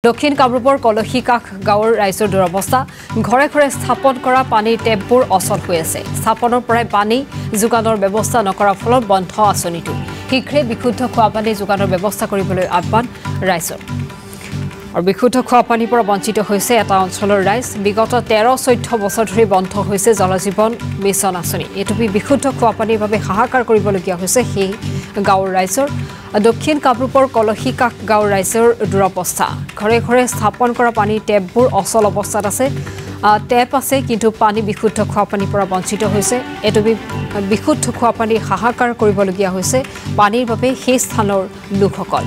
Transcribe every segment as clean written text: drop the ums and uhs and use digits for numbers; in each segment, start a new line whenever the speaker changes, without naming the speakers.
দক্ষিণ কামৰূপৰ কলহীকাষ গাঁৱৰ ৰাইজৰ দুৰৱস্থা ঘৰে ঘৰে স্থাপন কৰা পানীৰ টেপবোৰ অচল হৈ আছে স্থাপনৰ পৰাই পানী যোগানৰ ব্যৱস্থা নকৰাৰ ফলত বন্ধ আঁচনিটো শীঘ্ৰে বিশুদ্ধ খোৱা পানী যোগানৰ ব্যৱস্থা কৰিবলৈ আহ্বান ৰাইজৰ আৰু বিশুদ্ধ খোৱা পানীৰ পৰা বঞ্চিত হৈছে এটা অঞ্চলৰ ৰাইজ বিগত 13-14 বছৰ ধৰি বন্ধ হৈছে জল জীৱন মিছন আঁচনি এটুপি বিশুদ্ধ খোৱা পানীৰ বাবে হাহাকাৰ কৰিবলগীয়া হৈছে সেই গাঁৱৰ ৰাইজৰ দক্ষিণ কামৰূপৰ কলহীকাষ গাঁৱৰ ৰাইজৰ দুৰৱস্থা ঘৰে ঘৰে স্থাপন কৰা পানীৰ টেপবোৰ অচল অৱস্থাত আছে টেপ আছে কিন্তু পানী বিশুদ্ধ খোৱা পানীৰ পৰা বঞ্চিত হৈছে এটুপি বিশুদ্ধ খোৱা পানী হাহাকাৰ কৰিবলগীয়া হৈছে পানীৰ বাবে সেই স্থানৰ লোকসকল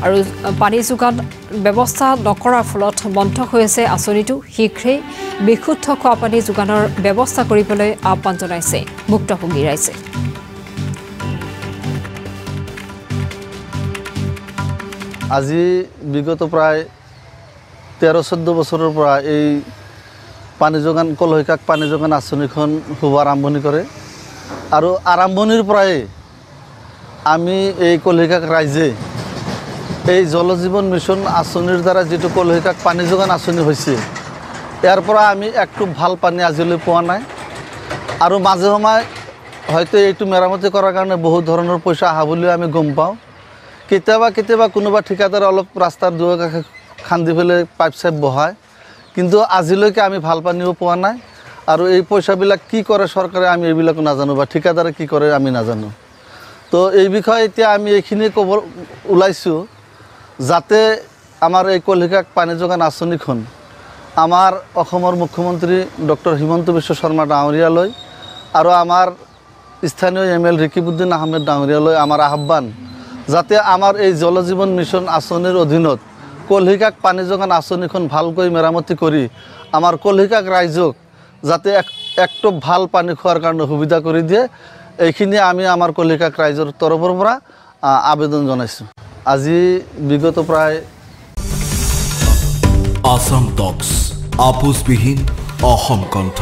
আৰু পানী যোগান ব্যৱস্থা নকৰাৰ ফলত বন্ধ হৈ আছে আঁচনিটো শীঘ্ৰে বিশুদ্ধ খোৱা পানী যোগানৰ ব্যৱস্থা কৰিবলৈ আহ্বান জনাইছে মুক্তভোগী ৰাইজে
আজি বিগত প্ৰায় 13-14 বছৰৰ পৰা এই পানী যোগান কলহীকাষ পানী যোগান আঁচনিখন শুভ আৰম্ভণি কৰে আৰু আৰম্ভণিৰ পৰাই আমি এই কলহীকাষ ৰাইজে এই জল জীৱন মিছন আঁচনিৰ দ্বাৰা যেটো কলহীকাষ পানী যোগান আঁচনি হৈছে ইয়াৰ পৰা আমি একটু ভাল পানী আজিলৈ পোৱা নাই আৰু মাজে সময় হয়তো এইটো মেৰামতি কৰাৰ কাৰণে বহুত ধৰণৰ পইচা আহা বুলি আমি গম পাওঁ কেতিয়াবা কোনোবা ঠিকাদাৰ অলপ ৰাস্তাৰ দুৱাৰ কাষে খান্দি ফেলে পাইপ চাইপ বহায় কিন্তু আজিলৈকে আমি ভাল পানীও পোৱা নাই আৰু এই পইচাবিলাক কি কৰে চৰকাৰে আমি এইবিলাক নাজানো বা ঠিকাদাৰে কি কৰে আমি নাজানো তো এই বিষয়ে এতিয়া আমি এইখিনি ক'ব ওলাইছোঁ যাতে আমাৰ এই কলহীকাষ পানী যোগান আঁচনিখন আমাৰ অসমৰ মুখ্যমন্ত্ৰী ডক্টৰ হিমন্ত বিশ্ব শৰ্মা ডাঙৰীয়ালৈ আৰু আমাৰ স্থানীয় ML ৰিকিবুদ্দিন আহমেদ ডাঙৰীয়ালৈ আমাৰ আহ্বান যাতে আমাৰ এই জল জীৱন মিছন আঁচনিৰ অধীনত কলহীকাষ পানী যোগান আঁচনিখন ভালকৈ মেৰামতি কৰি আমাৰ কলহীকাষ ৰাইজক যাতে একটু ভাল পানী খোৱাৰ কাৰণে সুবিধা কৰি দিয়ে এইখিনি আমি আমাৰ কলহীকাষ ৰাইজৰ তৰফৰ পৰা আবেদন জনাইছোঁ আজি বিগত প্ৰায়
আসাম টক্স আপোচবিহীন অসম কণ্ঠ